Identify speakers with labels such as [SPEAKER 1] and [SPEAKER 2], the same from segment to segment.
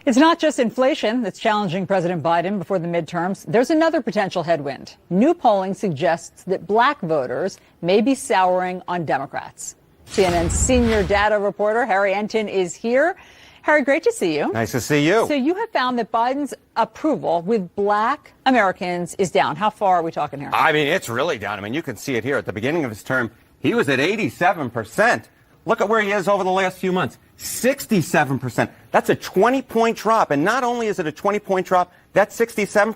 [SPEAKER 1] It's not just inflation that's challenging President Biden before the midterms. There's another potential headwind. New polling suggests that black voters may be souring on Democrats. CNN's senior data reporter, Harry Enton, is here. Harry, great to see you.
[SPEAKER 2] Nice to see you.
[SPEAKER 1] So you have found that Biden's approval with black Americans is down. How far are we talking here?
[SPEAKER 2] I mean, it's really down. I mean, you can see it here. At the beginning of his term, he was at 87%. Look at where he is over the last few months. 67%. That's a 20-point drop. And not only is it a 20-point drop, that's 67%.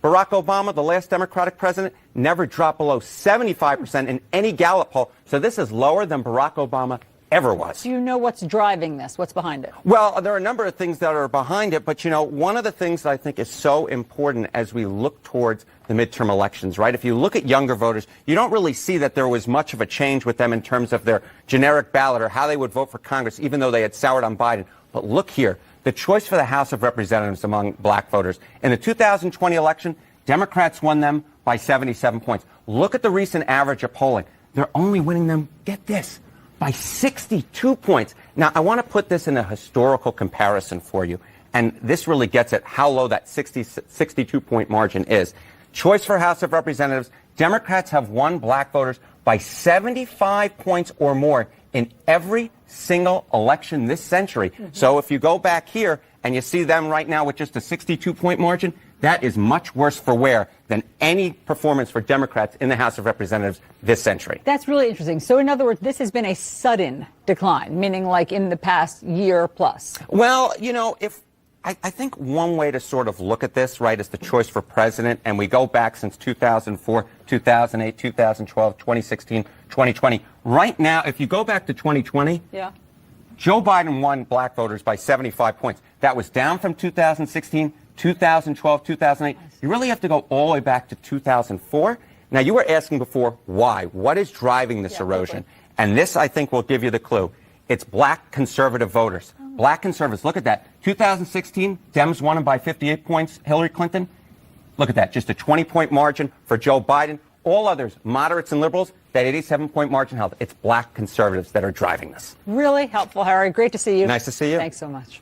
[SPEAKER 2] Barack Obama, the last Democratic president, never dropped below 75% in any Gallup poll. So this is lower than Barack Obama ever was.
[SPEAKER 1] Do you know what's driving this? What's behind it?
[SPEAKER 2] Well, there are a number of things that are behind it, but, you know, one of the things that I think is so important as we look towards the midterm elections, right? If you look at younger voters, you don't really see that there was much of a change with them in terms of their generic ballot or how they would vote for Congress, even though they had soured on Biden. But look here, the choice for the House of Representatives among black voters. In the 2020 election, Democrats won them by 77 points. Look at the recent average of polling. They're only winning them, get this, by 62 points. Now, I want to put this in a historical comparison for you, and this really gets at how low that 62-point margin is. Choice for House of Representatives, Democrats have won black voters by 75 points or more in every single election this century. So if you go back here and you see them right now with just a 62-point margin, that is much worse for wear than any performance for Democrats in the House of Representatives this century.
[SPEAKER 1] That's really interesting. So in other words, this has been a sudden decline, meaning like in the past year plus.
[SPEAKER 2] Well, you know, I think one way to sort of look at this, right, is the choice for president, and we go back since 2004, 2008, 2012, 2016, 2020. Right now, if you go back to 2020, Joe Biden won black voters by 75 points. That was down from 2016, 2012, 2008. You really have to go all the way back to 2004. Now, you were asking before, why? What is driving this erosion? And this, I think, will give you the clue. It's black conservative voters. Black conservatives, look at that. 2016, Dems won them by 58 points. Hillary Clinton, look at that. Just a 20-point margin for Joe Biden. All others, moderates and liberals, that 87-point margin held. It's black conservatives that are driving this.
[SPEAKER 1] Really helpful, Harry. Great to see you.
[SPEAKER 2] Nice to see you.
[SPEAKER 1] Thanks so much.